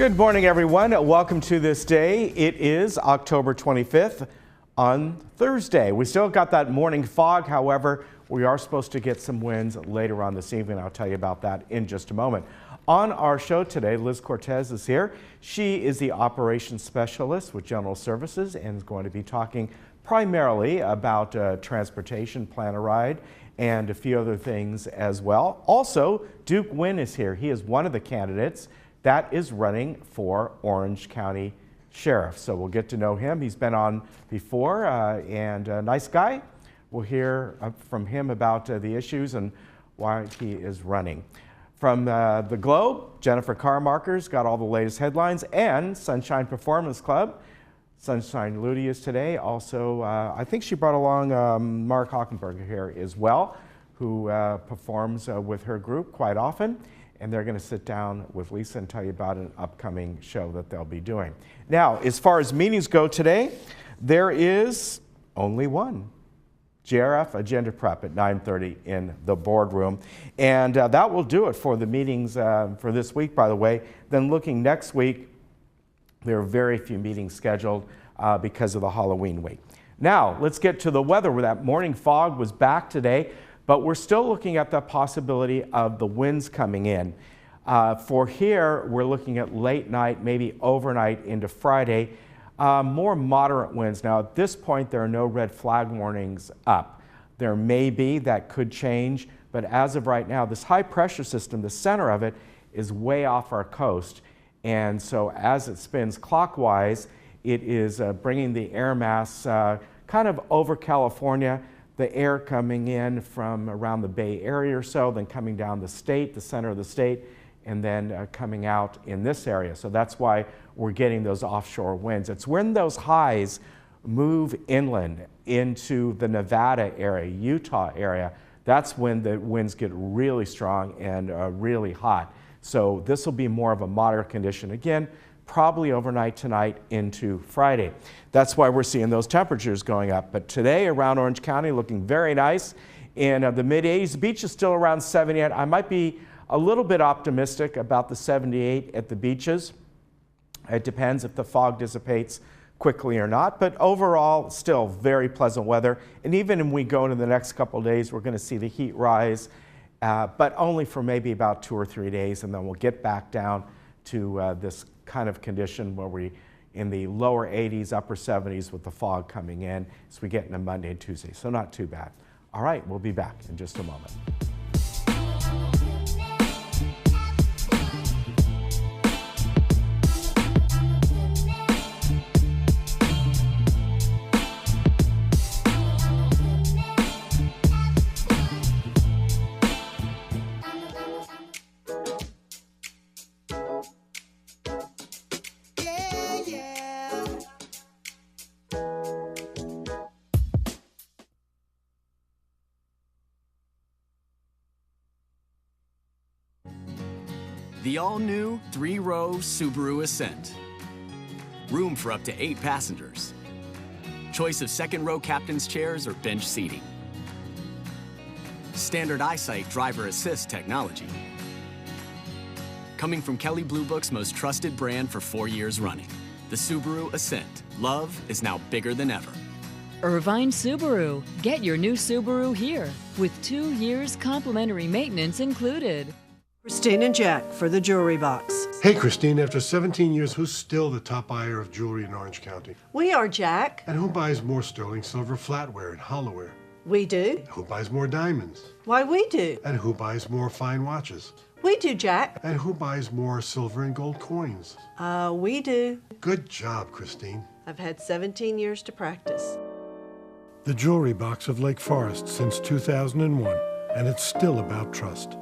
Good morning, everyone. Welcome to this day. It is October 25th on Thursday. We still got that morning fog. However, we are supposed to get some winds later on this evening. I'll tell you about that in just a moment. On our show today, Liz Cortez is here. She is the operations specialist with General Services and is going to be talking primarily about transportation, plan a ride, and a few other things as well. Also, Duke Wynn is here. He is one of the candidates that is running for Orange County Sheriff. So we'll get to know him. He's been on before and a nice guy. We'll hear from him about the issues and why he is running. From the Globe, Jennifer Carmarker's got all the latest headlines, and Sunshine Performance Club. Sunshine Ludi is today. Also, I think she brought along Mark Hockenberger here as well, who performs with her group quite often. And they're going to sit down with Lisa and tell you about an upcoming show that they'll be doing. Now, as far as meetings go today, there is only one. JRF Agenda Prep at 9:30 in the boardroom. And that will do it for the meetings for this week, by the way. Then looking next week, there are very few meetings scheduled because of the Halloween week. Now, let's get to the weather, where that morning fog was back today. But we're still looking at the possibility of the winds coming in. For here, we're looking at late night, maybe overnight into Friday. More moderate winds. Now, at this point, there are no red flag warnings up. There may be, that could change. But as of right now, this high pressure system, the center of it, is way off our coast. And so as it spins clockwise, it is bringing the air mass kind of over California. The air coming in from around the Bay Area or so, then coming down the state, the center of the state, and then coming out in this area. So that's why we're getting those offshore winds. It's when those highs move inland into the Nevada area, Utah area, that's when the winds get really strong and really hot. So this will be more of a moderate condition. Again, probably overnight tonight into Friday. That's why we're seeing those temperatures going up. But today around Orange County looking very nice in the mid-80s. The beach is still around 78. I might be a little bit optimistic about the 78 at the beaches. It depends if the fog dissipates quickly or not. But overall, still very pleasant weather. And even when we go into the next couple of days, we're going to see the heat rise, but only for maybe about 2 or 3 days. And then we'll get back down to this kind of condition where we in the lower 80s, upper 70s with the fog coming in as we get into Monday and Tuesday. So not too bad. All right, we'll be back in just a moment. The all-new 3-row Subaru Ascent. Room for up to 8 passengers. Choice of second-row captain's chairs or bench seating. Standard eyesight driver assist technology. Coming from Kelley Blue Book's most trusted brand for 4 years running. The Subaru Ascent. Love is now bigger than ever. Irvine Subaru. Get your new Subaru here with 2 years complimentary maintenance included. Christine and Jack for the Jewelry Box. Hey, Christine, after 17 years, who's still the top buyer of jewelry in Orange County? We are, Jack. And who buys more sterling silver flatware and hollowware? We do. Who buys more diamonds? Why, we do. And who buys more fine watches? We do, Jack. And who buys more silver and gold coins? We do. Good job, Christine. I've had 17 years to practice. The Jewelry Box of Lake Forest since 2001, and it's still about trust.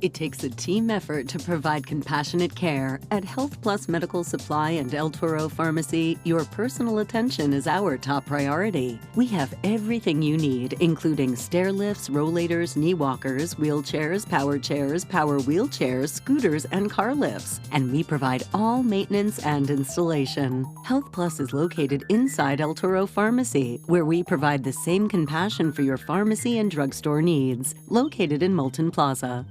It takes a team effort to provide compassionate care. At Health Plus Medical Supply and El Toro Pharmacy, your personal attention is our top priority. We have everything you need, including stair lifts, rollators, knee walkers, wheelchairs, power wheelchairs, scooters, and car lifts. And we provide all maintenance and installation. Health Plus is located inside El Toro Pharmacy, where we provide the same compassion for your pharmacy and drugstore needs. Located in Moulton Plaza.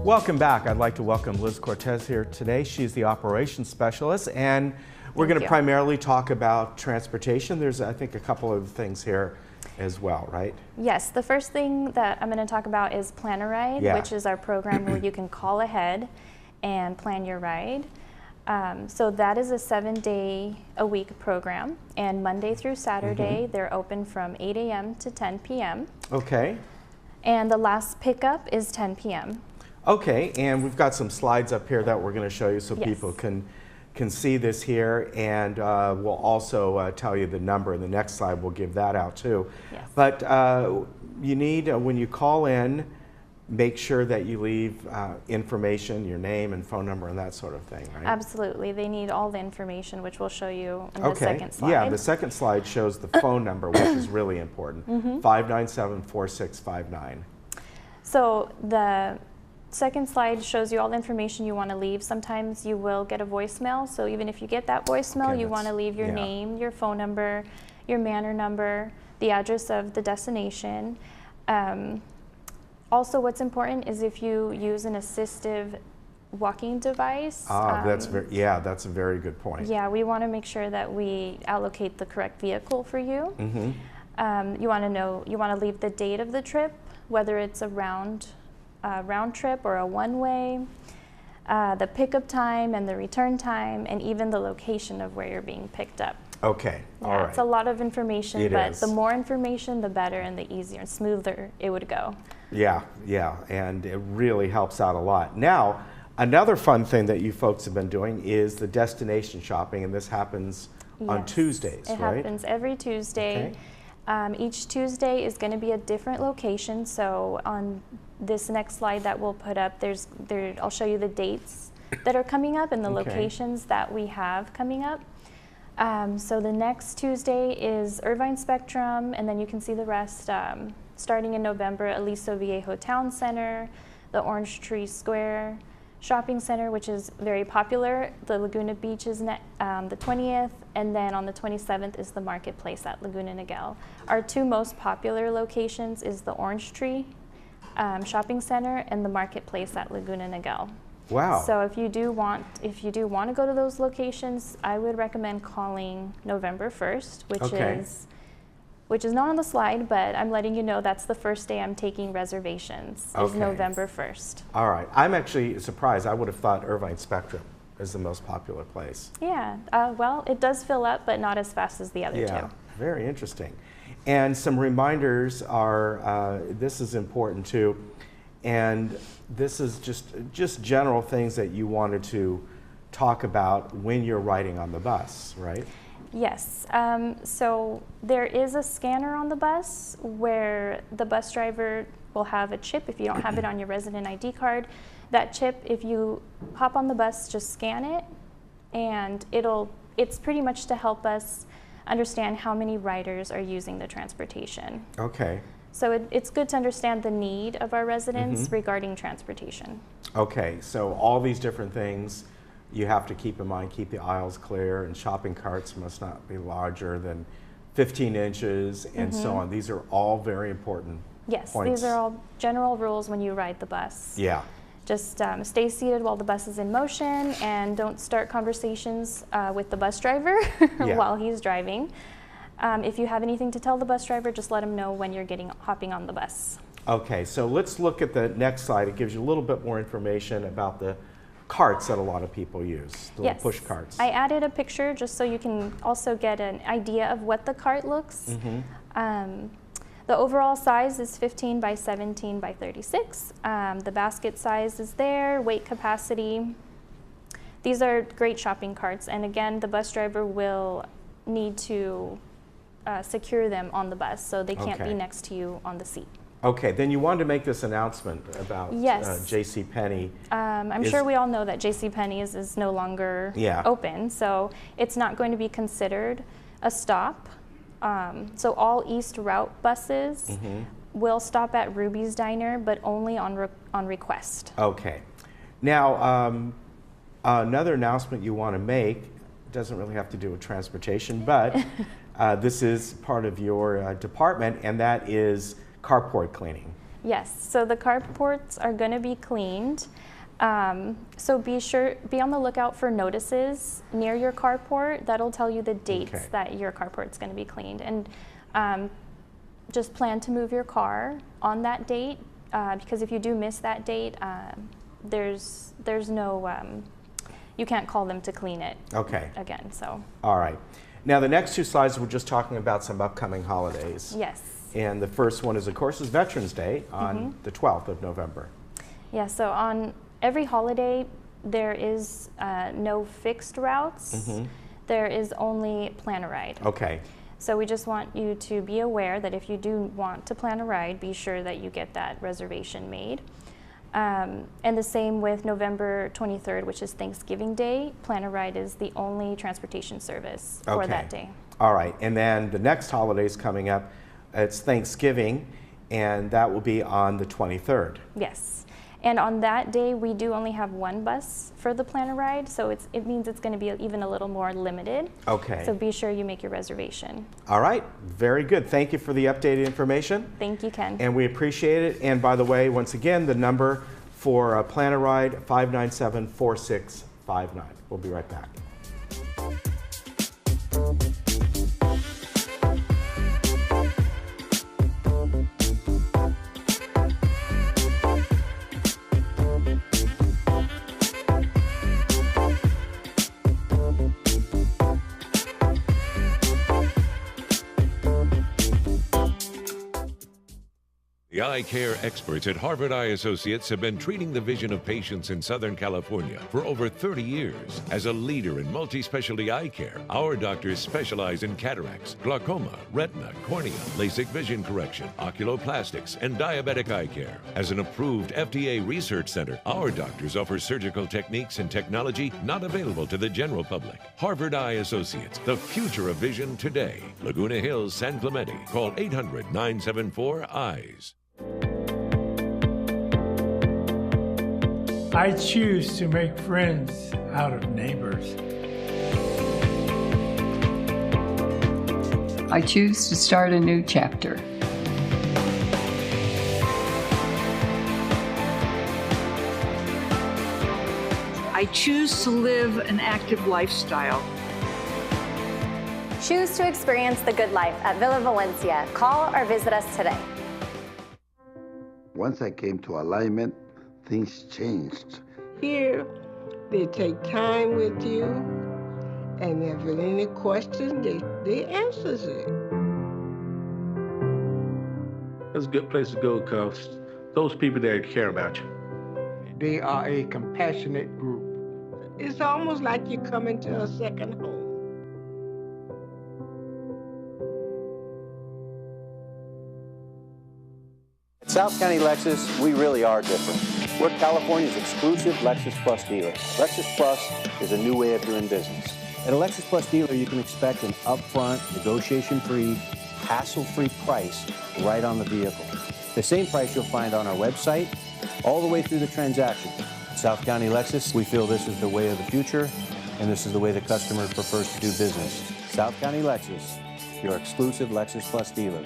Welcome back. I'd like to welcome Liz Cortez here today. She's the operations specialist, and we're going to primarily talk about transportation. There's, I think, a couple of things here as well, right? Yes, the first thing that I'm going to talk about is Plan a Ride, which is our program where you can call ahead and plan your ride. So that is a 7-day-a-week program, and Monday through Saturday they're open from 8 a.m. to 10 p.m. Okay. And the last pickup is 10 p.m. Okay, and we've got some slides up here that we're going to show you so people can see this here, and we'll also tell you the number in the next slide. We'll give that out too. Yes. But you need, when you call in, make sure that you leave information, your name and phone number and that sort of thing, right? Absolutely. They need all the information, which we'll show you in the second slide. Yeah, the second slide shows the phone number, which is really important, 597-4659. So the second slide shows you all the information you want to leave. Sometimes you will get a voicemail, so even if you get that voicemail, you want to leave your name, your phone number, your manor number, the address of the destination. Also, what's important is if you use an assistive walking device. That's a very good point. Yeah, we want to make sure that we allocate the correct vehicle for you. You want to leave the date of the trip, whether it's a round trip or a one-way, the pickup time and the return time, and even the location of where you're being picked up. Okay, all right. It's a lot of information, but is. the more information, the better and the easier and smoother it would go. Yeah, and it really helps out a lot. Now, another fun thing that you folks have been doing is the destination shopping, and this happens on Tuesdays, It right? happens every Tuesday. Each Tuesday is going to be a different location, so on this next slide that we'll put up, I'll show you the dates that are coming up and the locations that we have coming up. So the next Tuesday is Irvine Spectrum, and then you can see the rest. Starting in November, Aliso Viejo Town Center, the Orange Tree Square Shopping Center, which is very popular. The Laguna Beach is the 20th, and then on the 27th is the Marketplace at Laguna Niguel. Our two most popular locations is the Orange Tree Shopping Center and the Marketplace at Laguna Niguel. Wow. So if you do want to go to those locations, I would recommend calling November 1st, which is not on the slide, but I'm letting you know that's the first day I'm taking reservations, is November 1st. All right. I'm actually surprised. I would have thought Irvine Spectrum is the most popular place. Yeah. Well, it does fill up, but not as fast as the other two. Very interesting. And some reminders are, this is important too, and this is just general things that you wanted to talk about when you're riding on the bus, right? Yes. So there is a scanner on the bus where the bus driver will have a chip if you don't have it on your resident ID card. That chip, if you hop on the bus, just scan it, and it's pretty much to help us understand how many riders are using the transportation. Okay. So it's good to understand the need of our residents regarding transportation. Okay, so all these different things you have to keep in mind. Keep the aisles clear, and shopping carts must not be larger than 15 inches, and so on. These are all very important points. These are all general rules when you ride the bus. Yeah. Just stay seated while the bus is in motion, and don't start conversations with the bus driver while he's driving. If you have anything to tell the bus driver, just let him know when you're hopping on the bus. Okay, so let's look at the next slide. It gives you a little bit more information about the carts that a lot of people use, the little push carts. I added a picture just so you can also get an idea of what the cart looks. The overall size is 15 by 17 by 36. The basket size is there, weight capacity. These are great shopping carts, and again, the bus driver will need to secure them on the bus, so they can't be next to you on the seat. Okay, then you wanted to make this announcement about JCPenney. I'm sure we all know that JCPenney's is no longer open, so it's not going to be considered a stop. So all East Route buses will stop at Ruby's Diner, but only on request. Okay. Now, another announcement you want to make doesn't really have to do with transportation, but this is part of your department, and that is carport cleaning. Yes, so the carports are going to be cleaned. So be on the lookout for notices near your carport. That'll tell you the dates that your carport's going to be cleaned. And just plan to move your car on that date, because if you do miss that date, there's no, you can't call them to clean it again. So. All right. Now the next two slides, we're just talking about some upcoming holidays. Yes. And the first one is, of course, is Veterans Day on the 12th of November. Yeah, so on every holiday, there is no fixed routes. There is only plan a ride. Okay. So we just want you to be aware that if you do want to plan a ride, be sure that you get that reservation made. And the same with November 23rd, which is Thanksgiving Day. Plan a ride is the only transportation service for that day. All right, and then the next holiday is coming up. It's Thanksgiving, and that will be on the 23rd. Yes. And on that day, we do only have one bus for the plan a ride, so it means it's going to be even a little more limited. Okay. So be sure you make your reservation. All right, very good. Thank you for the updated information. Thank you, Ken. And we appreciate it. And by the way, once again, the number for plan a ride, 597-4659. We'll be right back. The eye care experts at Harvard Eye Associates have been treating the vision of patients in Southern California for over 30 years. As a leader in multi-specialty eye care, our doctors specialize in cataracts, glaucoma, retina, cornea, LASIK vision correction, oculoplastics, and diabetic eye care. As an approved FDA research center, our doctors offer surgical techniques and technology not available to the general public. Harvard Eye Associates, the future of vision today. Laguna Hills, San Clemente. Call 800-974-EYES. I choose to make friends out of neighbors. I choose to start a new chapter. I choose to live an active lifestyle. Choose to experience the good life at Villa Valencia. Call or visit us today. Once I came to alignment, things changed. Here, they take time with you, and if there's any question, they answers it. It's a good place to go because those people there care about you. They are a compassionate group. It's almost like you're coming to a second home. At South County Lexus, we really are different. We're California's exclusive Lexus Plus dealer. Lexus Plus is a new way of doing business. At a Lexus Plus dealer, you can expect an upfront, negotiation-free, hassle-free price right on the vehicle. The same price you'll find on our website, all the way through the transaction. At South County Lexus, we feel this is the way of the future, and this is the way the customer prefers to do business. South County Lexus, your exclusive Lexus Plus dealer.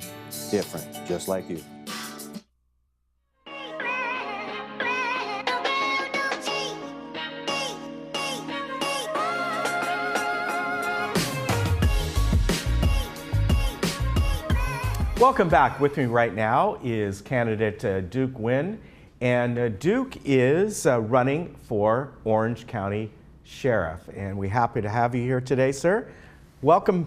Different, just like you. Welcome back. With me right now is candidate Duke Nguyen, and Duke is running for Orange County Sheriff, and we're happy to have you here today, sir. Welcome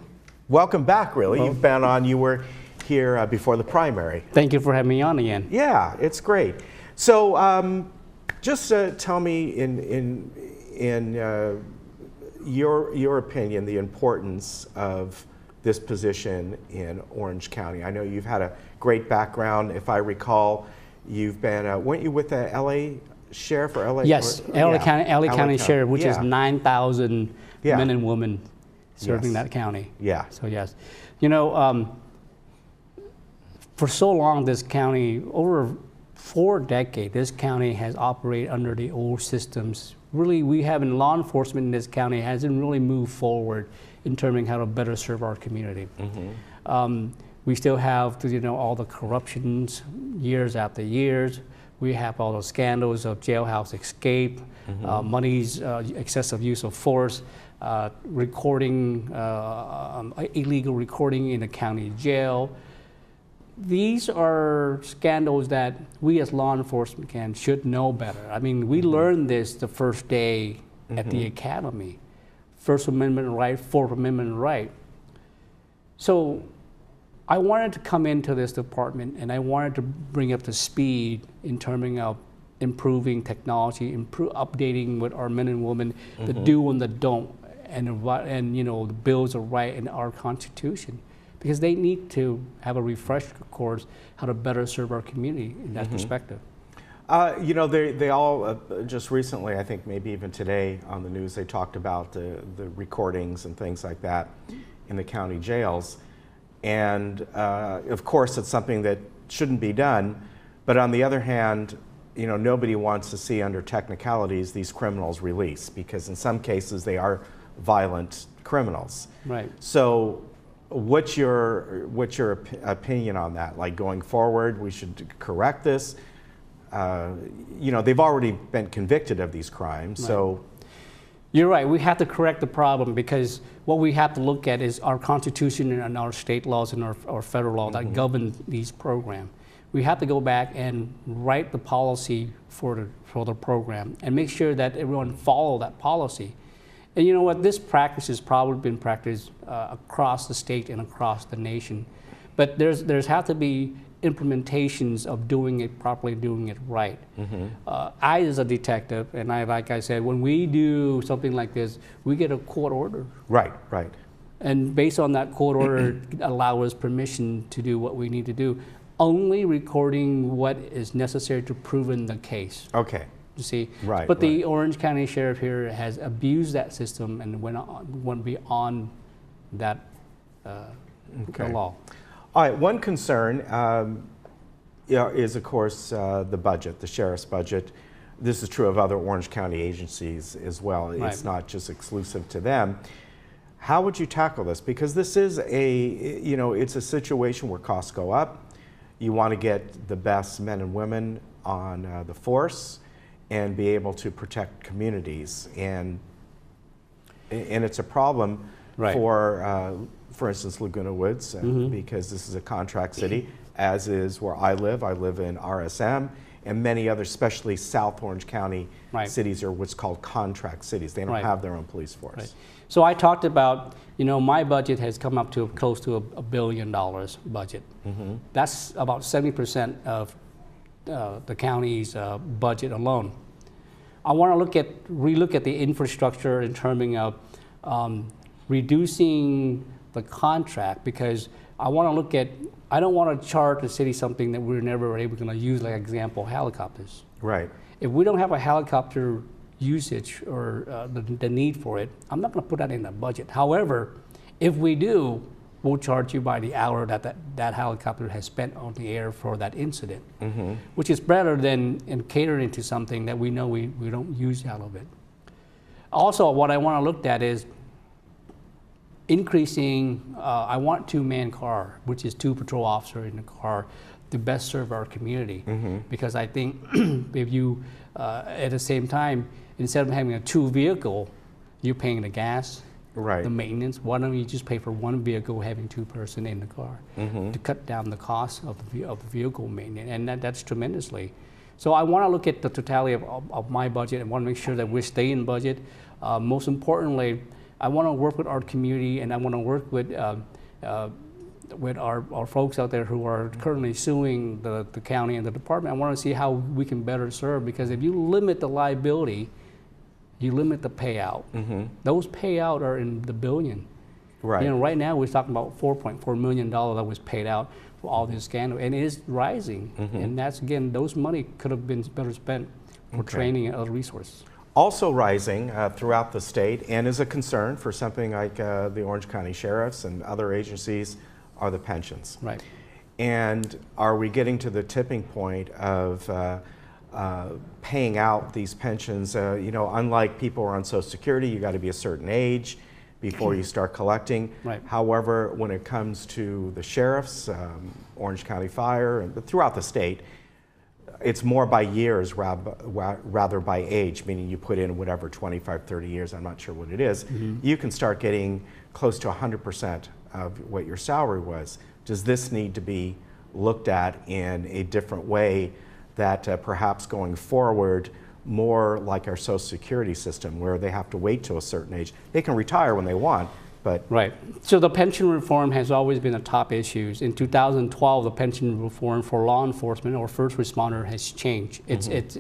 back, really. Well, you've been on, you were here before the primary. Thank you for having me on again. Yeah, it's great. So just tell me in your opinion, the importance of this position in Orange County. I know you've had a great background. If I recall, you've been, weren't you with the LA Sheriff or LA? Yes, LA County Sheriff, which is 9,000 men and women serving that county. Yeah. So yes. You know, for so long this county, over 4 decades, this county has operated under the old systems. Really, we have in law enforcement in this county hasn't really moved forward in terms of how to better serve our community. We still have, all the corruptions years after years. We have all the scandals of jailhouse escape, money's excessive use of force, recording, illegal recording in a county jail. These are scandals that we as law enforcement should know better. I mean, we learned this the first day at the academy. First Amendment right, Fourth Amendment right. So I wanted to come into this department and I wanted to bring up to speed in terms of improving technology, updating what our men and women, the do and the don't, and the bills of right in our Constitution. Because they need to have a refresher course how to better serve our community in that perspective. They all, just recently, I think maybe even today on the news, they talked about the recordings and things like that in the county jails. And of course, it's something that shouldn't be done. But on the other hand, nobody wants to see under technicalities these criminals released, because in some cases they are violent criminals. Right. So what's your opinion on that? Like, going forward, we should correct this? They've already been convicted of these crimes, right. So. You're right, we have to correct the problem, because what we have to look at is our Constitution and our state laws and our federal law that govern these programs. We have to go back and write the policy for the program and make sure that everyone follow that policy. And you know what, this practice has probably been practiced across the state and across the nation. But there's have to be implementations of doing it properly, doing it right. I, as a detective, and like I said, when we do something like this, we get a court order. Right, right. And based on that court order, allow us permission to do what we need to do, only recording what is necessary to prove in the case. Okay. You see, right. But the Orange County Sheriff here has abused that system and went beyond that the law. All right. One concern is, of course, the budget, the sheriff's budget. This is true of other Orange County agencies as well. Right. It's not just exclusive to them. How would you tackle this? Because this is it's a situation where costs go up. You want to get the best men and women on the force and be able to protect communities. And it's a problem for instance, Laguna Woods, because this is a contract city, as is where I live. I live in RSM, and many other, especially South Orange County cities, are what's called contract cities. They don't have their own police force. Right. So I talked about, my budget has come up to close to $1 billion budget. That's about 70% of the county's budget alone. I want to relook at the infrastructure in terms of reducing the contract, because I want to look at, I don't want to charge the city something that we're never able to use, like example, helicopters. Right. If we don't have a helicopter usage or the need for it, I'm not going to put that in the budget. However, if we do, we'll charge you by the hour that helicopter has spent on the air for that incident, which is better than catering to something that we know we don't use out of it. Also, what I want to look at is increasing, I want 2-man car, which is 2 patrol officers in the car, to best serve our community. Because I think if you, at the same time, instead of having a 2 vehicle, you're paying the gas, the maintenance. Why don't you just pay for 1 vehicle having 2 person in the car to cut down the cost of the vehicle maintenance, and that's tremendously. So I want to look at the totality of my budget and want to make sure that we stay in budget. Most importantly, I want to work with our community, and I want to work with our folks out there who are currently suing the county and the department. I want to see how we can better serve, because if you limit the liability, you limit the payout. Those payout are in the billion. Right. Right now we're talking about $4.4 million that was paid out for all this scandal, and it is rising. And that's, again, those money could have been better spent for training and other resources. Also rising throughout the state, and is a concern for something like the Orange County Sheriffs and other agencies, are the pensions. Right. And are we getting to the tipping point of paying out these pensions? Unlike people who are on Social Security, you got to be a certain age before you start collecting. Right. However, when it comes to the sheriffs, Orange County Fire, and throughout the state, it's more by years rather by age, meaning you put in whatever, 25, 30 years, I'm not sure what it is. You can start getting close to 100% of what your salary was. Does this need to be looked at in a different way that perhaps going forward, more like our Social Security system, where they have to wait till a certain age? They can retire when they want, but... Right. So the pension reform has always been a top issue. In 2012, the pension reform for law enforcement or first responder has changed.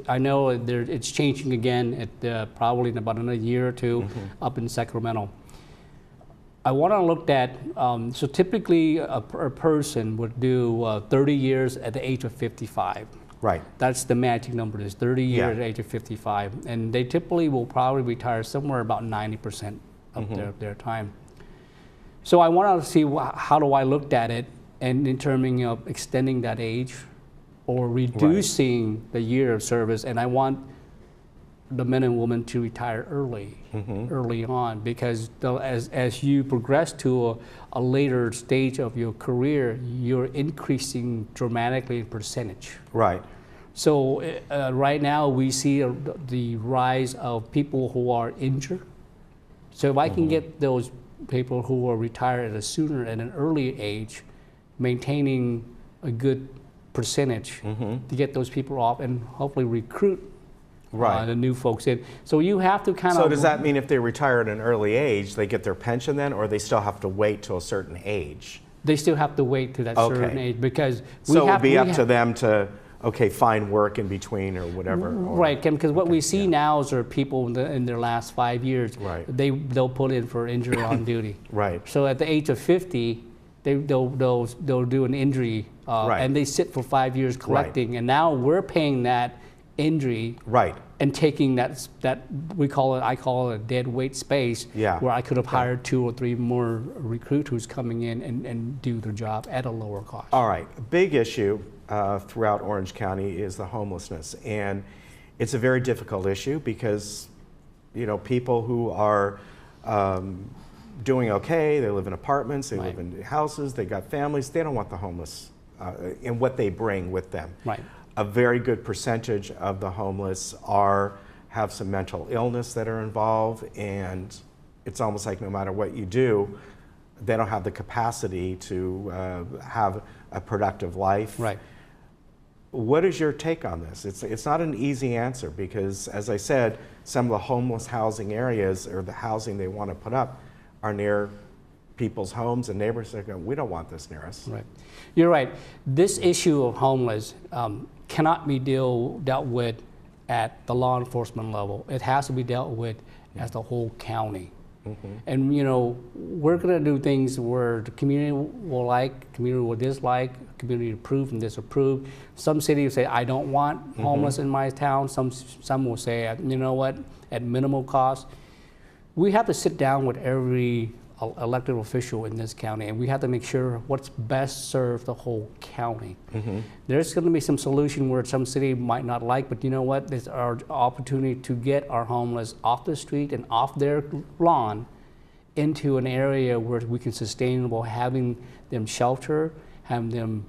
I know it's changing again probably in about another year or two up in Sacramento. I want to look at, so typically a person would do 30 years at the age of 55. Right. That's the magic number, is 30 years at the age of 55. And they typically will probably retire somewhere about 90% of their time. So I want to see how do I look at it and determining of extending that age or reducing the year of service. And I want the men and women to retire early on, because as you progress to a later stage of your career, you're increasing dramatically in percentage. Right. So right now we see the rise of people who are injured. So if I can get those people who are retired at a sooner and an early age, maintaining a good percentage to get those people off and hopefully recruit the new folks in. So you have to kind of... So does that mean if they retire at an early age, they get their pension then, or they still have to wait till a certain age? They still have to wait to that certain age, because so it would be up to them to, find work in between or whatever. Right, because what we see now is there are people in their last 5 years, they'll put in for injury on duty. Right. So at the age of 50, they'll do an injury, and they sit for 5 years collecting, and now we're paying that injury and taking that I call it a dead weight space, where I could have hired 2 or 3 more recruiters coming in and do their job at a lower cost. All right, a big issue throughout Orange County is the homelessness, and it's a very difficult issue because people who are doing okay, they live in apartments, they live in houses, they got families, they don't want the homeless and what they bring with them. Right. A very good percentage of the homeless have some mental illness that are involved, and it's almost like no matter what you do, they don't have the capacity to have a productive life. Right. What is your take on this? It's not an easy answer because, as I said, some of the homeless housing areas or the housing they want to put up are near people's homes and neighbors that go, we don't want this near us. Right. You're right. This issue of homeless cannot be dealt with at the law enforcement level. It has to be dealt with as the whole county. And we're going to do things where the community will like, community will dislike, community approve and disapprove. Some cities say, I don't want homeless in my town. Some will say, you know what, at minimal cost. We have to sit down with every elected official in this county, and we have to make sure what's best serve the whole county. There's going to be some solution where some city might not like, but you know what? There's our opportunity to get our homeless off the street and off their lawn into an area where we can sustainable, having them shelter, having them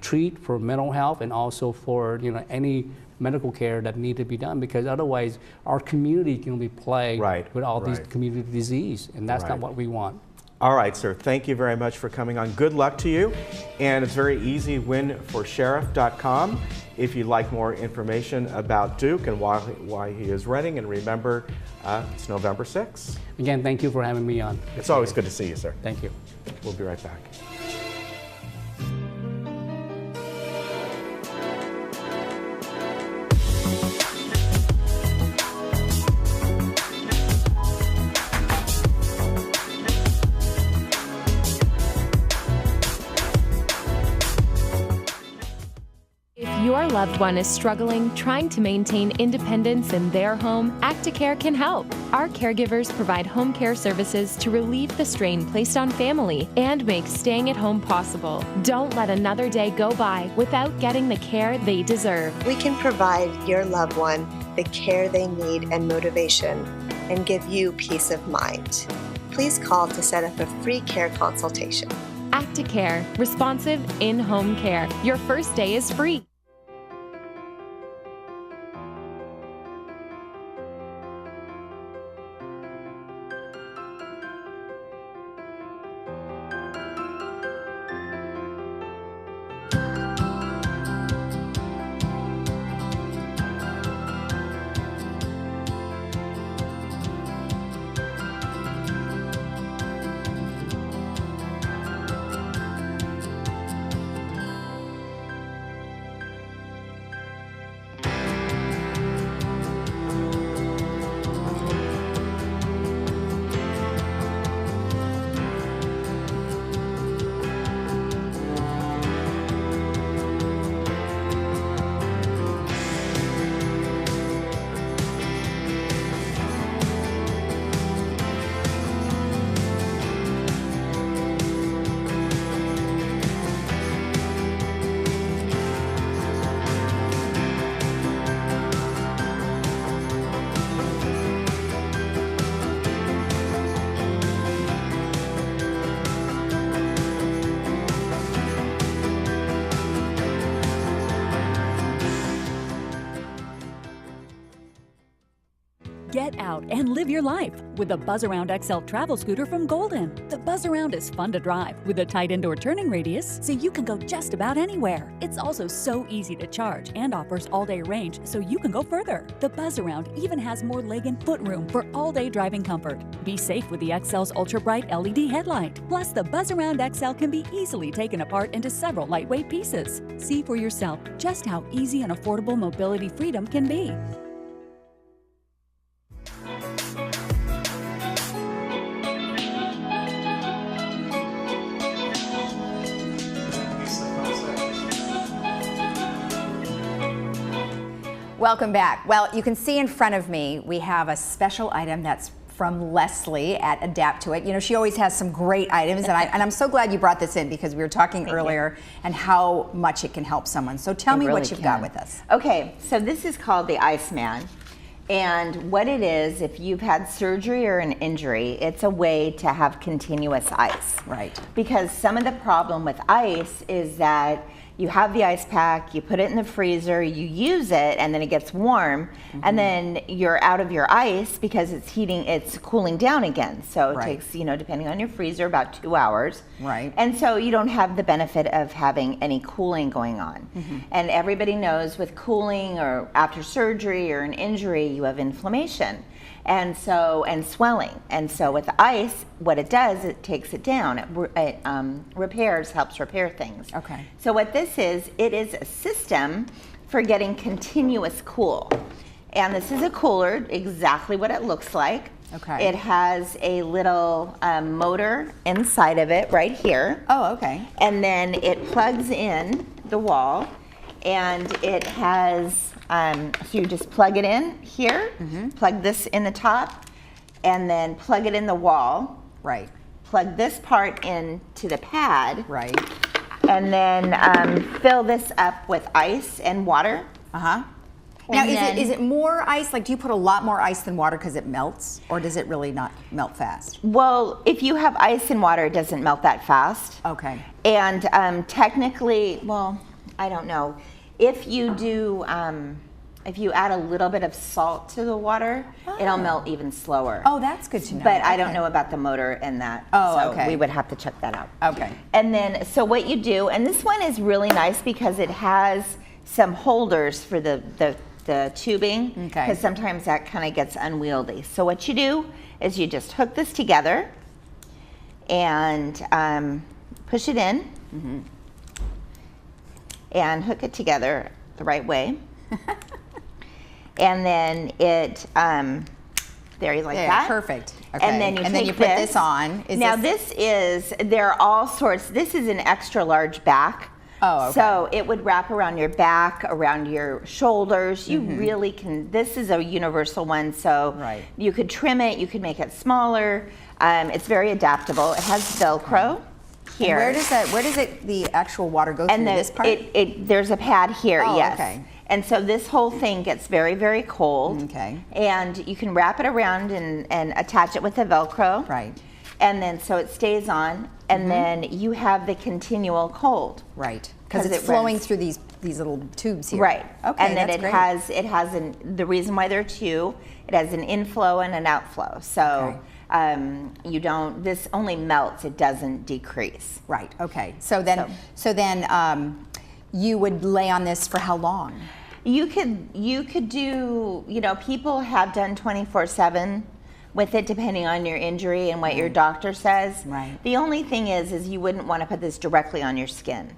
treat for mental health, and also for any medical care that need to be done, because otherwise our community can be plagued with all these community disease, and that's not what we want. All right, sir. Thank you very much for coming on. Good luck to you. And it's very easy, winforsheriff.com if you'd like more information about Duke and why he is running. And remember, it's November 6th. Again, thank you for having me on. It's always good to see you, sir. Thank you. We'll be right back. Your loved one is struggling, trying to maintain independence in their home, Acticare can help. Our caregivers provide home care services to relieve the strain placed on family and make staying at home possible. Don't let another day go by without getting the care they deserve. We can provide your loved one the care they need and motivation, and give you peace of mind. please call to set up a free care consultation. Acticare, responsive in-home care. Your first day is free. Get out and live your life with the Buzz Around XL travel scooter from Golden. The Buzz Around is fun to drive with a tight indoor turning radius so you can go just about anywhere. It's also so easy to charge and offers all-day range so you can go further. The Buzz Around even has more leg and foot room for all-day driving comfort. Be safe with the XL's ultra-bright LED headlight. Plus, the Buzz Around XL can be easily taken apart into several lightweight pieces. See for yourself just how easy and affordable mobility freedom can be. Welcome back. Well, you can see in front of me, we have a special item that's from Leslie at Adapt to It. You know, she always has some great items, and I'm so glad you brought this in because we were talking earlier and how much it can help someone. So tell me what you've got with us. Okay, so this is called the Iceman. And what it is, if you've had surgery or an injury, it's a way to have continuous ice. Right. Because some of the problem with ice is that you have the ice pack, you put it in the freezer, you use it, and then it gets warm, and then you're out of your ice because it's cooling down again. So it takes, you know, depending on your freezer, about 2 hours. Right. And so you don't have the benefit of having any cooling going on. And everybody knows with cooling or after surgery or an injury, you have inflammation. And swelling. And so with ice, what it does, it takes it down. It helps repair things. Okay. So what this is, it is a system for getting continuous cool. And this is a cooler, exactly what it looks like. Okay. It has a little motor inside of it right here. Oh, okay. And then it plugs in the wall, and it has so you just plug it in here, plug this in the top, and then plug it in the wall. Right. Plug this part into the pad. Right. And then fill this up with ice and water. Now, is it more ice? Like, do you put a lot more ice than water because it melts, or does it really not melt fast? Well, if you have ice and water, it doesn't melt that fast. Okay. And technically, well, I don't know. If you do, if you add a little bit of salt to the water, it'll melt even slower. Oh, that's good to know. But I don't know about the motor and that. Oh, so okay. we would have to check that out. Okay. And then, so what you do, and this one is really nice because it has some holders for the tubing. Okay. Because sometimes that kind of gets unwieldy. So what you do is you just hook this together and push it in. And hook it together the right way. And then it, there you like that. Perfect. Okay. And then you put this on. There are all sorts, this is an extra large back. Oh, okay. So it would wrap around your back, around your shoulders. You really can, this is a universal one, so you could trim it, you could make it smaller. It's very adaptable. It has Velcro. Here. And where does the actual water go through this part? There's a pad here, yes. Okay. And so this whole thing gets very, very cold. Okay. And you can wrap it around and attach it with the Velcro. Right. and then so it stays on, and then you have the continual cold. Right. Because it's flowing through these little tubes here. Right. Okay. And then it has the reason why there are two, it has an inflow and an outflow. So you don't, this only melts, it doesn't decrease. Right. Okay. So then you would lay on this for how long? You could do, people have done 24/7 with it, depending on your injury and what your doctor says. Right. The only thing is you wouldn't want to put this directly on your skin.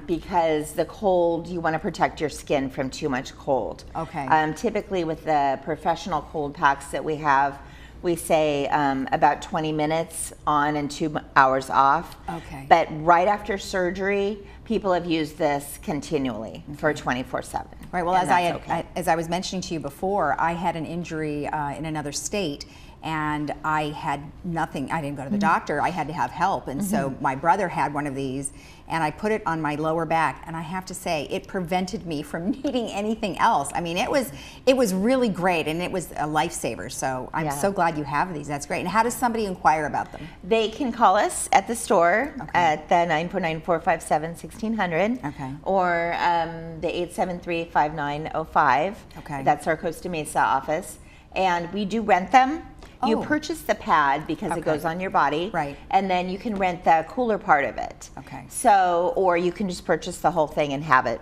Because the cold, you want to protect your skin from too much cold. Okay. Typically with the professional cold packs that we have, we say about 20 minutes on and 2 hours off. Okay. But right after surgery, people have used this continually for 24/7. Right. Well, as I was mentioning to you before, I had an injury in another state, and I had nothing. I didn't go to the doctor. I had to have help, and so my brother had one of these, and I put it on my lower back, and I have to say it prevented me from needing anything else. I mean, it was really great, and it was a lifesaver. So I'm so glad you have these. That's great. And how does somebody inquire about them? They can call us at the store at the 949-457-1600, or the 873-5905. That's our Costa Mesa office, and we do rent them. You purchase the pad because it goes on your body, and then you can rent the cooler part of it. So, or you can just purchase the whole thing and have it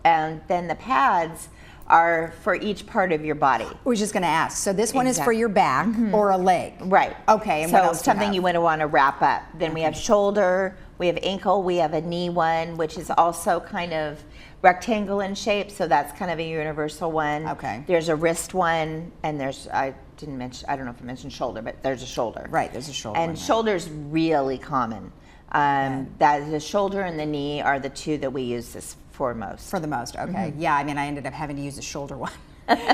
and then the pads are for each part of your body. I was just going to ask. So this one is for your back or a leg? Right. Okay. And so what else something you would want to wrap up. Then we have shoulder, we have ankle, we have a knee one, which is also kind of rectangle in shape. So that's kind of a universal one. Okay. There's a wrist one, and there's I don't know if I mentioned shoulder, but there's a shoulder. Right. There's a shoulder. And shoulder's really common. That the shoulder and the knee are the two that we use this for most. For the most, okay. Yeah, I mean, I ended up having to use the shoulder one.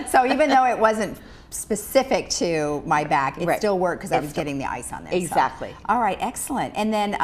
So even though it wasn't specific to my back, it still worked because I was getting the ice on there. Exactly. So. All right, excellent. And then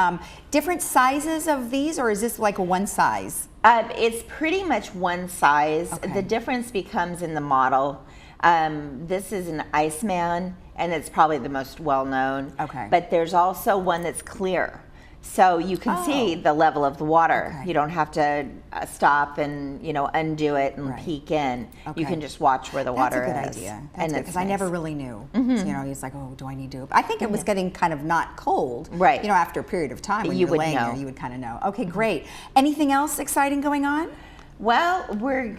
different sizes of these, or is this like a one size? It's pretty much one size. The difference becomes in the model. This is an Iceman, and it's probably the most well-known. But there's also one that's clear. So you can see the level of the water. You don't have to stop and undo it and peek in. You can just watch where the water is. That's a good idea. That's good, because I never really knew. So, it's like, oh, do I need to? I think it was getting kind of not cold. Right. After a period of time when you were laying there, you would kind of know. Okay, great. Anything else exciting going on? Well, we're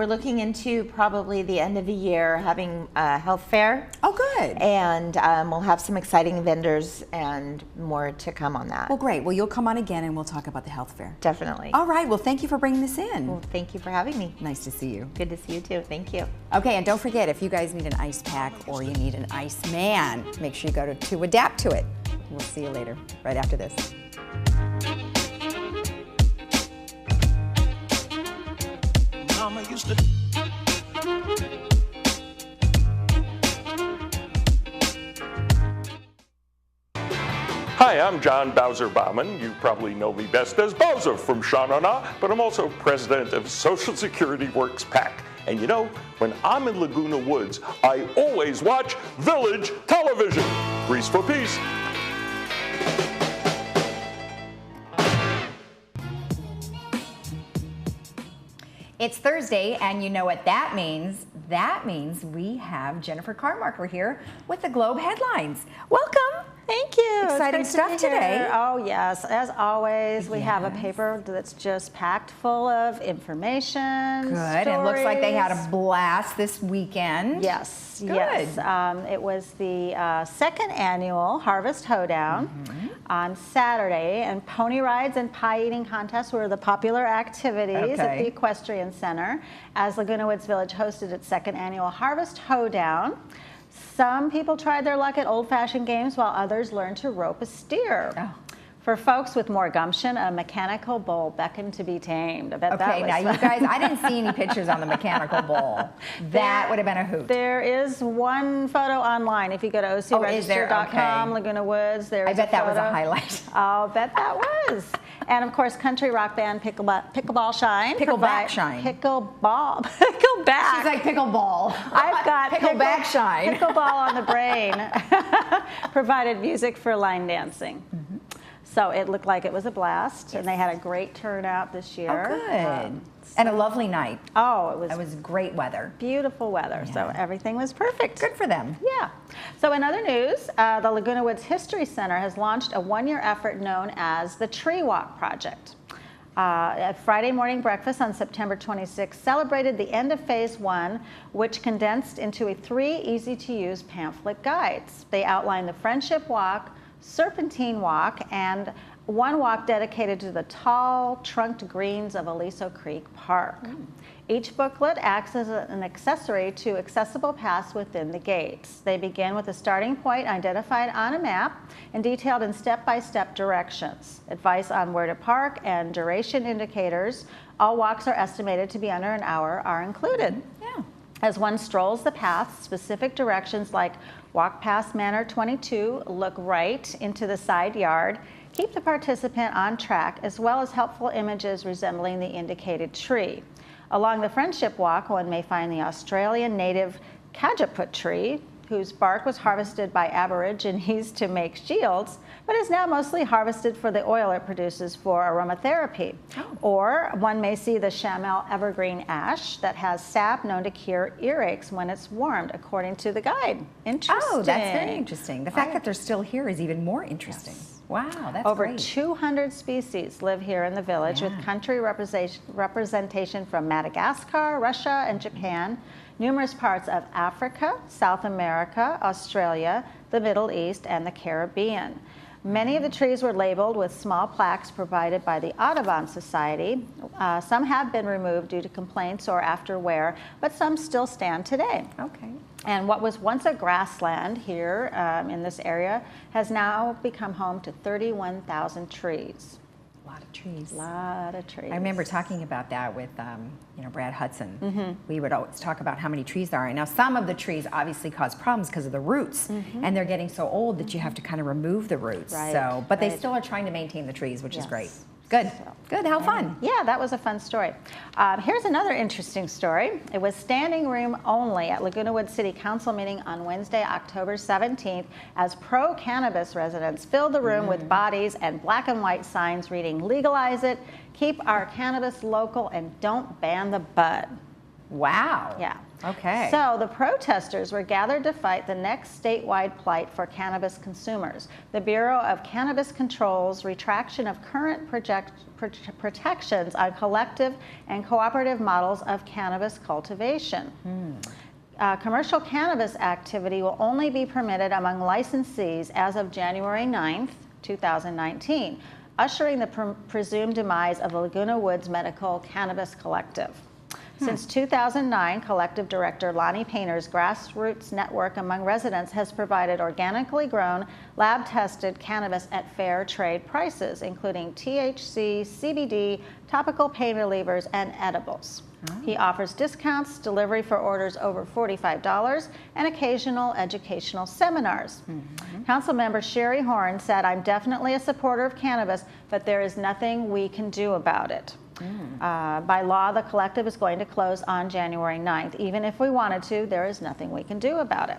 looking into probably the end of the year having a health fair. Oh, good. And we'll have some exciting vendors and more to come on that. Well, great. Well, you'll come on again and we'll talk about the health fair. Definitely. All right. Well, thank you for bringing this in. Well, thank you for having me. Nice to see you. Good to see you too. Thank you. Okay, and don't forget, if you guys need an ice pack or you need an ice man, make sure you go to Adapt to It. We'll see you later, right after this. Mama used to. Hi, I'm John Bowser Bauman. You probably know me best as Bowser from Sha Na Na, but I'm also president of Social Security Works PAC. And when I'm in Laguna Woods, I always watch Village Television. Grease for peace. It's Thursday, and you know what that means. That means we have Jennifer Carmarker here with the Globe headlines. Welcome. Thank you. Exciting stuff today. Oh, yes. As always, we have a paper that's just packed full of information. Good. Stories. It looks like they had a blast this weekend. Yes. Good. Yes. It was the second annual Harvest Hoedown on Saturday, and pony rides and pie eating contests were the popular activities at the Equestrian Center as Laguna Woods Village hosted its second annual Harvest Hoedown. Some people tried their luck at old-fashioned games while others learned to rope a steer. For folks with more gumption, a mechanical bull beckoned to be tamed. I bet that was now fun. you guys, I didn't see any pictures on the mechanical bull. That would have been a hoot. There is one photo online. If you go to ocregister.com, Laguna Woods, there's I bet that was a photo. highlight. I'll bet that was. And of course, country rock band Pickleball Shine. Pickleback Shine. Pickleball. Pickleback. She's like pickleball. I've got Pickleback Shine. Pickleball on the brain. Provided music for line dancing. So it looked like it was a blast, and they had a great turnout this year. Oh, good. And a lovely night. Oh, it was great weather. Beautiful weather, so everything was perfect. Good for them. Yeah. So in other news, the Laguna Woods History Center has launched a one-year effort known as the Tree Walk Project. A Friday morning breakfast on September 26th celebrated the end of Phase 1, which condensed into 3 easy-to-use pamphlet guides. They outlined the Friendship Walk, Serpentine Walk, and one walk dedicated to the tall, trunked greens of Aliso Creek Park. Each booklet acts as an accessory to accessible paths within the gates. They begin with a starting point identified on a map and detailed in step-by-step directions. Advice on where to park and duration indicators. All walks are estimated to be under an hour are included. As one strolls the path, specific directions like walk past Manor 22, look right into the side yard, keep the participant on track, as well as helpful images resembling the indicated tree. Along the Friendship Walk, one may find the Australian native cajaput tree, whose bark was harvested by Aborigines to make shields, but is now mostly harvested for the oil it produces for aromatherapy. Or one may see the Chamel evergreen ash that has sap known to cure earaches when it's warmed, according to the guide. Interesting. Oh, that's very interesting. The fact that they're still here is even more interesting. Wow, that's Over great. 200 species live here in the village with country representation from Madagascar, Russia, and Japan, numerous parts of Africa, South America, Australia, the Middle East, and the Caribbean. Many of the trees were labeled with small plaques provided by the Audubon Society. Some have been removed due to complaints or after wear, but some still stand today. Okay. And what was once a grassland here in this area has now become home to 31,000 trees. A lot of trees. A lot of trees. I remember talking about that with Brad Hudson. We would always talk about how many trees there are. Now, some of the trees obviously cause problems because of the roots, and they're getting so old that you have to kind of remove the roots. Right. But they still are trying to maintain the trees, which is great. Good. Good. How fun. Yeah, that was a fun story. Here's another interesting story. It was standing room only at Laguna Woods City Council meeting on Wednesday, October 17th, as pro-cannabis residents filled the room with bodies and black and white signs reading, "Legalize it, keep our cannabis local, and don't ban the bud." Wow. Yeah. Okay. So the protesters were gathered to fight the next statewide plight for cannabis consumers. The Bureau of Cannabis Control's retraction of current protections on collective and cooperative models of cannabis cultivation. Commercial cannabis activity will only be permitted among licensees as of January 9th, 2019, ushering the presumed demise of the Laguna Woods Medical Cannabis Collective. Since 2009, Collective Director Lonnie Painter's grassroots network among residents has provided organically grown, lab-tested cannabis at fair trade prices, including THC, CBD, topical pain relievers, and edibles. He offers discounts, delivery for orders over $45, and occasional educational seminars. Councilmember Sherry Horn said, "I'm definitely a supporter of cannabis, but there is nothing we can do about it." By law, the collective is going to close on January 9th. Even if we wanted to, there is nothing we can do about it.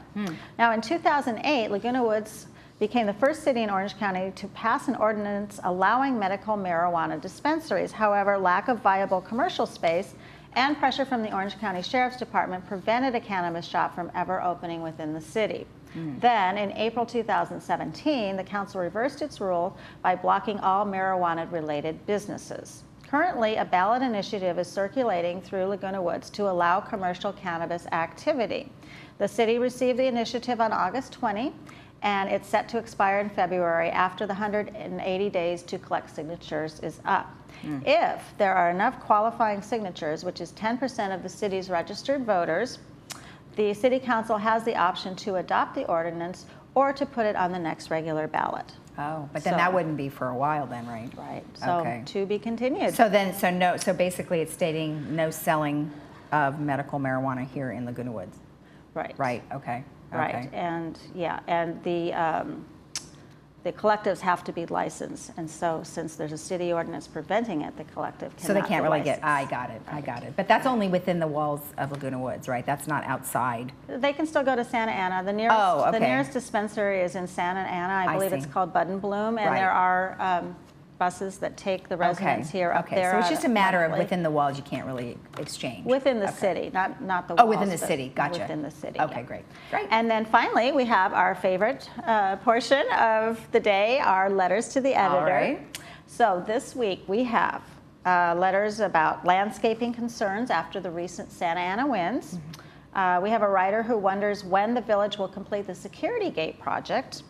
Now, in 2008, Laguna Woods became the first city in Orange County to pass an ordinance allowing medical marijuana dispensaries. However, lack of viable commercial space and pressure from the Orange County Sheriff's Department prevented a cannabis shop from ever opening within the city. Then, in April 2017, the council reversed its rule by blocking all marijuana-related businesses. Currently, a ballot initiative is circulating through Laguna Woods to allow commercial cannabis activity. The city received the initiative on August 20, and it's set to expire in February after the 180 days to collect signatures is up. If there are enough qualifying signatures, which is 10% of the city's registered voters, the City Council has the option to adopt the ordinance or to put it on the next regular ballot. Oh, but then that wouldn't be for a while then, right? Right. So to be continued. So basically it's stating no selling of medical marijuana here in Laguna Woods. Right. Right. Okay. Right. And the collectives have to be licensed, and so since there's a city ordinance preventing it, the collective cannot. So they can't really get. I got it. I got it. But that's only within the walls of Laguna Woods, right? That's not outside. They can still go to Santa Ana. The nearest, the nearest dispensary is in Santa Ana. I believe it's called Bud and Bloom, and there are buses that take the residents here up there. So it's just a matter of within the walls. You can't really exchange. Within the city, not the walls. Oh, within the city. Gotcha. Within the city. Okay, great. And then finally, we have our favorite portion of the day, our letters to the editor. All right. So this week we have letters about landscaping concerns after the recent Santa Ana winds. We have a writer who wonders when the village will complete the security gate project.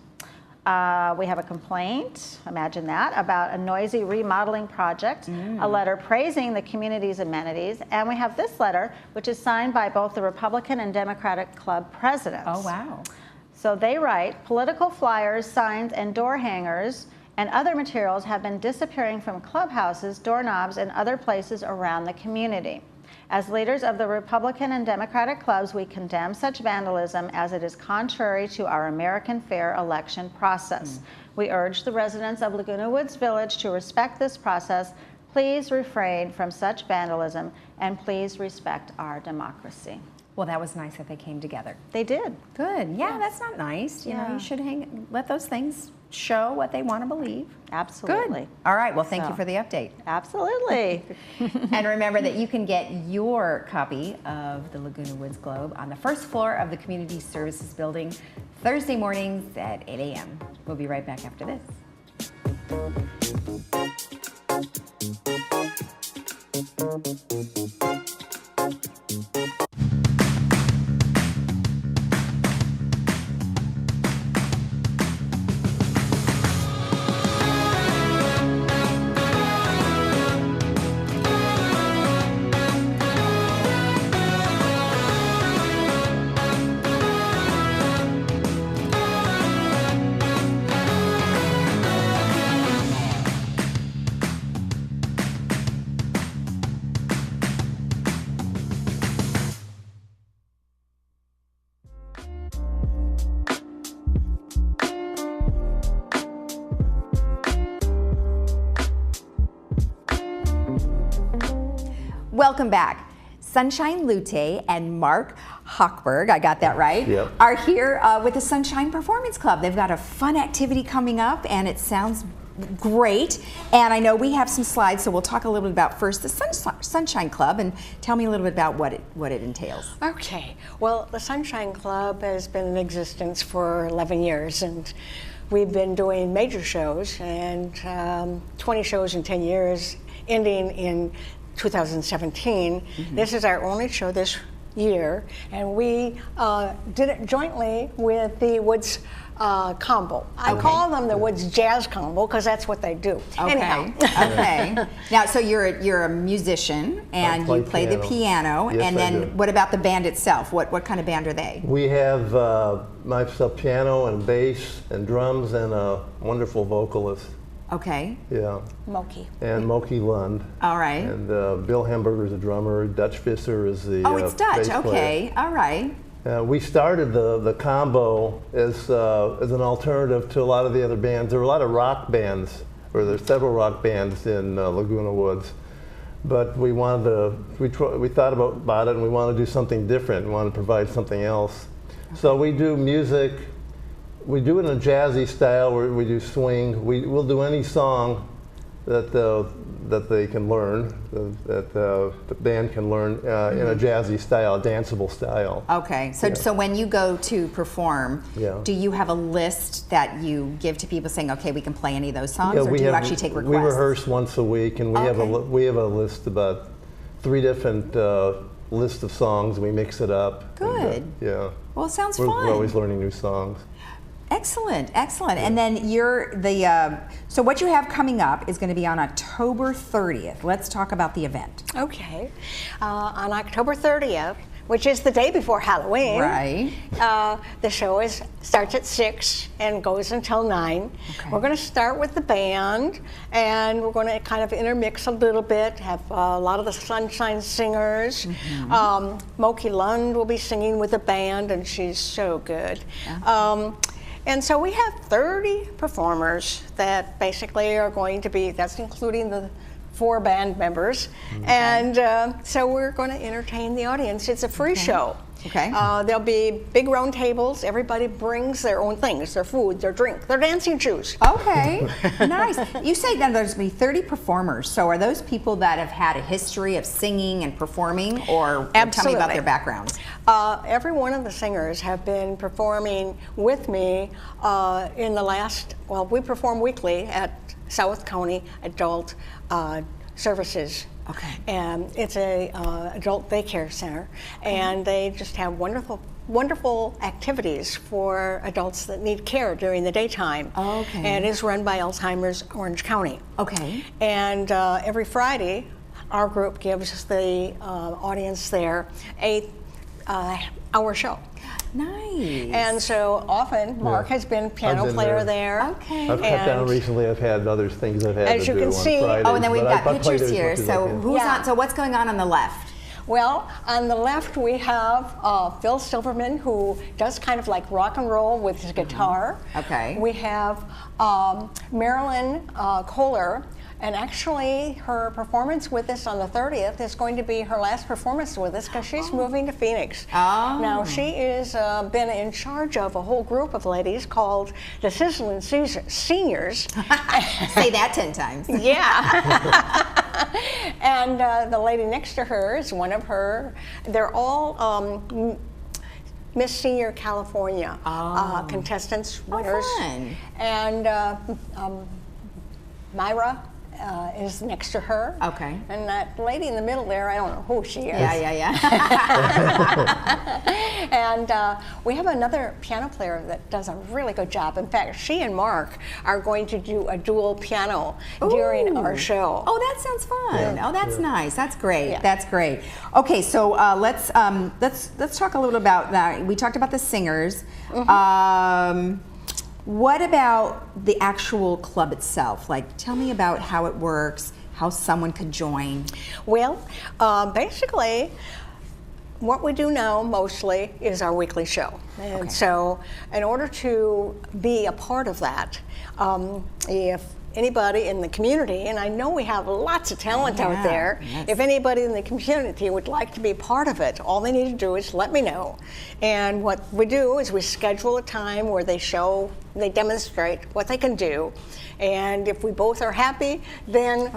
We have a complaint, imagine that, about a noisy remodeling project, a letter praising the community's amenities, and we have this letter, which is signed by both the Republican and Democratic club presidents. Oh, wow. So they write, political flyers, signs, and door hangers and other materials have been disappearing from clubhouses, doorknobs, and other places around the community. As leaders of the Republican and Democratic clubs, we condemn such vandalism as it is contrary to our American fair election process. We urge the residents of Laguna Woods Village to respect this process. Please refrain from such vandalism, and please respect our democracy. Well, that was nice that they came together. They did. Good. Yeah, that's not nice. You know, you should let those things show what they want to believe. Absolutely. Good. All right. Well, thank you for the update. Absolutely. And remember that you can get your copy of the Laguna Woods Globe on the first floor of the Community Services Building Thursday mornings at 8 a.m. We'll be right back after this. Welcome back. Sunshine Lute and Mark Hochberg, I got that right, are here with the Sunshine Performance Club. They've got a fun activity coming up and it sounds great. And I know we have some slides, so we'll talk a little bit about first the Sunshine Club, and tell me a little bit about what it entails. Okay. Well, the Sunshine Club has been in existence for 11 years, and we've been doing major shows, and 20 shows in 10 years, ending in 2017. This is our only show this year, and we did it jointly with the Woods Combo. I call them the Woods Jazz Combo because that's what they do. Okay. Okay. Now, so you're a musician and you play the piano, Yes, and then what about the band itself? What kind of band are they? We have myself piano and bass and drums and a wonderful vocalist. Okay. Yeah. Moki. And Moki Lund. All right. And Bill Hamburger is a drummer. Dutch Visser is the it's Dutch. bass Okay. player. All right. We started the combo as an alternative to a lot of the other bands. There were a lot of rock bands, or there's several rock bands in Laguna Woods, but we wanted to. We thought about it, and we wanted to do something different. We wanted to provide something else. So we do music. We do it in a jazzy style where we do swing. We'll do any song that they can learn, that the band can learn in a jazzy style, a danceable style. Okay, so when you go to perform, do you have a list that you give to people saying, okay, we can play any of those songs, or do you actually take requests? We rehearse once a week, and we have a list, about 3 different lists of songs. We mix it up. Good. And, yeah. Well, it sounds fun. We're always learning new songs. Excellent, excellent. And then so what you have coming up is going to be on October 30th. Let's talk about the event. Okay. On October 30th, which is the day before Halloween. Right. The show starts at 6 and goes until 9. Okay. We're going to start with the band, and we're going to kind of intermix a little bit, have a lot of the Sunshine Singers. Moki Lund will be singing with the band, and she's so good. And so we have 30 performers that basically are going to be, that's including the 4 band members. And so we're going to entertain the audience. It's a free show. Okay. There'll be big round tables. Everybody brings their own things, their food, their drink, their dancing shoes. Okay, nice. You say that there's going to be 30 performers. So are those people that have had a history of singing and performing, or tell me about their backgrounds? Every one of the singers have been performing with me in the last, well, we perform weekly at South County Adult Services. Okay. And it's a adult daycare center, and they just have wonderful activities for adults that need care during the daytime. Okay. And it is run by Alzheimer's Orange County. Okay. And every Friday, our group gives the audience there a hour show. Nice. And so often, Mark has been piano player there. Okay. I've cut down recently. I've had other things I've had as to you do can on see, Fridays, and then we've got pictures here. So who's Yeah. on? So what's going on the left? Well, on the left we have Phil Silverman, who does kind of like rock and roll with his guitar. Okay. We have Marilyn Kohler, and actually her performance with us on the 30th is going to be her last performance with us because she's moving to Phoenix. Now she is been in charge of a whole group of ladies called the Sizzling Seniors. Say that 10 times. Yeah. And the lady next to her is one of her, they're all Miss Senior California contestants, winners. Fun. And Myra is next to her. Okay. And that lady in the middle there, I don't know who she is. Yeah. And we have another piano player that does a really good job. In fact, she and Mark are going to do a dual piano during our show. Oh, that sounds fun. Yeah. Oh, that's nice. That's great. Yeah. That's great. Okay, so let's talk a little about that. We talked about the singers. What about the actual club itself? Like, tell me about how it works, how someone could join. Well, basically, what we do now mostly is our weekly show. And so in order to be a part of that, if anybody in the community, and I know we have lots of talent out there, if anybody in the community would like to be part of it, all they need to do is let me know. And what we do is we schedule a time where they demonstrate what they can do. And if we both are happy, then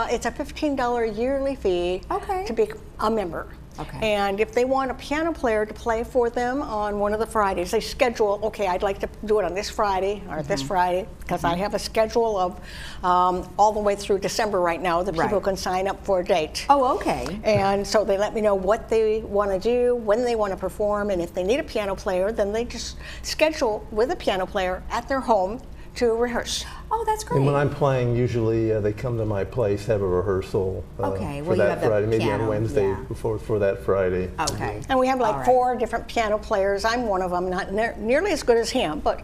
it's a $15 yearly fee to be a member. Okay. And if they want a piano player to play for them on one of the Fridays, they schedule, okay, I'd like to do it on this Friday or this Friday, because I have a schedule of all the way through December right now that people can sign up for a date. Oh, okay. And so they let me know what they want to do, when they want to perform, and if they need a piano player, then they just schedule with a piano player at their home to rehearse. Oh, that's great. And when I'm playing, usually they come to my place, have a rehearsal for that Friday, maybe on Wednesday for that Friday. Okay. And we have like 4 different piano players. I'm one of them, not nearly as good as him, but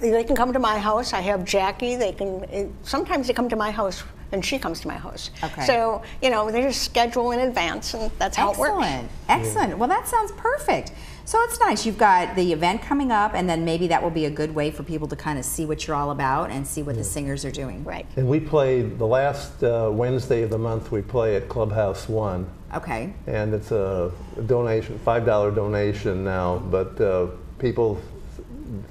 they can come to my house. I have Jackie. Sometimes they come to my house and she comes to my house. Okay. So, they just schedule in advance, and that's how it works. Excellent. Well, that sounds perfect. So it's nice. You've got the event coming up, and then maybe that will be a good way for people to kind of see what you're all about and see what the singers are doing. Right. And we play the last Wednesday of the month. We play at Clubhouse 1. Okay. And it's a donation, $5 donation now, but people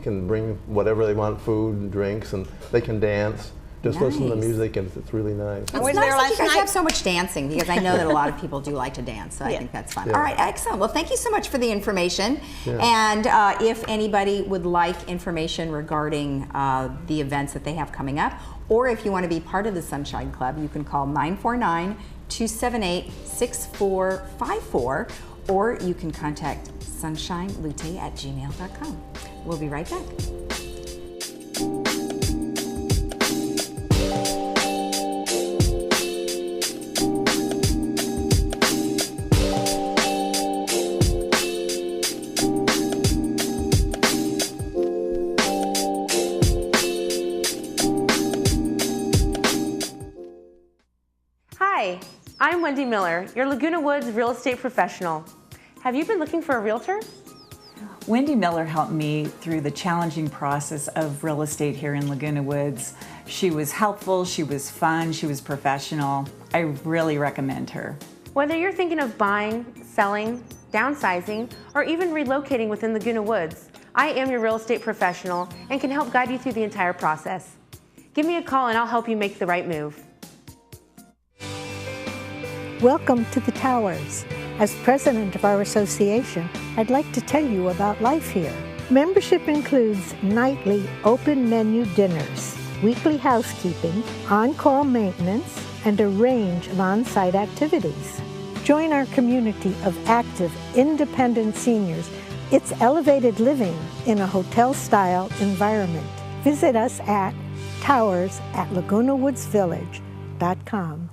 can bring whatever they want, food and drinks, and they can dance. Just listen to the music, and it's really nice. It's nice that you guys have so much dancing, because I know that a lot of people do like to dance, so I think that's fun. All right, excellent. Well, thank you so much for the information. And if anybody would like information regarding the events that they have coming up, or if you want to be part of the Sunshine Club, you can call 949-278-6454, or you can contact sunshinelute@gmail.com. We'll be right back. Hi, I'm Wendy Miller, your Laguna Woods real estate professional. Have you been looking for a realtor? Wendy Miller helped me through the challenging process of real estate here in Laguna Woods. She was helpful, she was fun, she was professional. I really recommend her. Whether you're thinking of buying, selling, downsizing, or even relocating within Laguna Woods, I am your real estate professional and can help guide you through the entire process. Give me a call and I'll help you make the right move. Welcome to the Towers. As president of our association, I'd like to tell you about life here. Membership includes nightly open menu dinners, weekly housekeeping, on-call maintenance, and a range of on-site activities. Join our community of active, independent seniors. It's elevated living in a hotel-style environment. Visit us at towers@lagunawoodsvillage.com.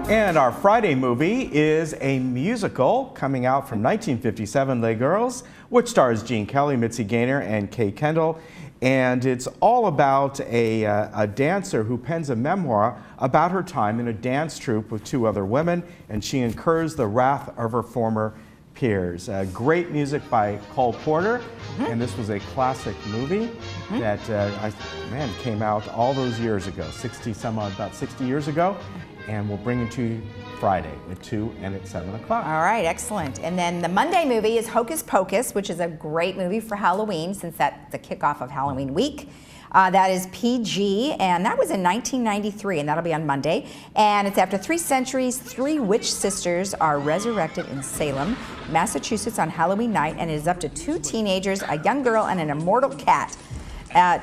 And our Friday movie is a musical coming out from 1957, Les Girls, which stars Gene Kelly, Mitzi Gaynor, and Kay Kendall. And it's all about a dancer who pens a memoir about her time in a dance troupe with two other women, and she incurs the wrath of her former peers. Great music by Cole Porter, and this was a classic movie that came out all those years ago, about 60 years ago. And we'll bring it to you Friday at 2 and at 7 o'clock. All right, excellent. And then the Monday movie is Hocus Pocus, which is a great movie for Halloween since that's the kickoff of Halloween week. That is PG, and that was in 1993, and that'll be on Monday. And it's after 3 centuries, 3 witch sisters are resurrected in Salem, Massachusetts on Halloween night, and it is up to 2 teenagers, a young girl, and an immortal cat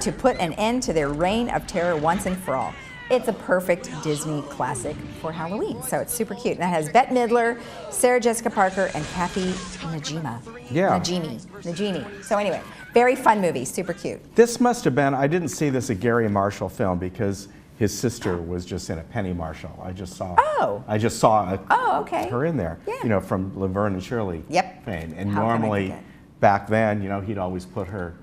to put an end to their reign of terror once and for all. It's a perfect Disney classic for Halloween, so it's super cute. And that has Bette Midler, Sarah Jessica Parker, and Kathy Najimy. Yeah. Najimy. So anyway, very fun movie, super cute. This must have been, I didn't see this, a Gary Marshall film because his sister was just in a Penny Marshall. I just saw her in there, Yeah. From Laverne and Shirley fame. And How normally, back then, he'd always put her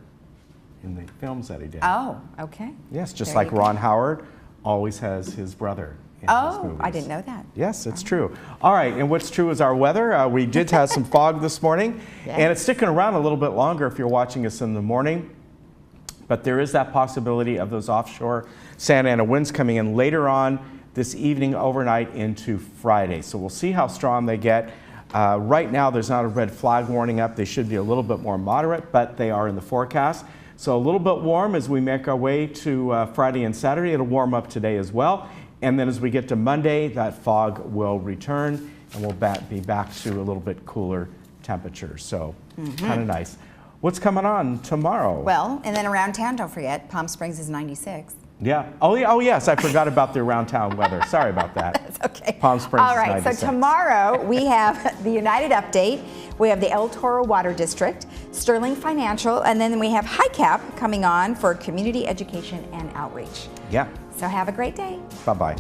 in the films that he did. Oh, okay. Yes, just like Ron Howard always has his brother in his movies. I didn't know that. Yes, it's true. All right, and what's true is our weather. We did have some fog this morning, and it's sticking around a little bit longer if you're watching us in the morning. But there is that possibility of those offshore Santa Ana winds coming in later on this evening, overnight into Friday. So we'll see how strong they get. Right now, there's not a red flag warning up. They should be a little bit more moderate, but they are in the forecast. So a little bit warm as we make our way to Friday and Saturday. It'll warm up today as well. And then as we get to Monday, that fog will return and we'll be back to a little bit cooler temperatures. So kind of nice. What's coming on tomorrow? Well, and then around town, don't forget, Palm Springs is 96. Yeah. Oh, yes. I forgot about the around town weather. Sorry about that. That's okay. Palm Springs All right. is 96. So tomorrow we have the United Update. We have the El Toro Water District, Sterling Financial, and then we have HiCap coming on for community education and outreach. Yeah. So have a great day. Bye-bye.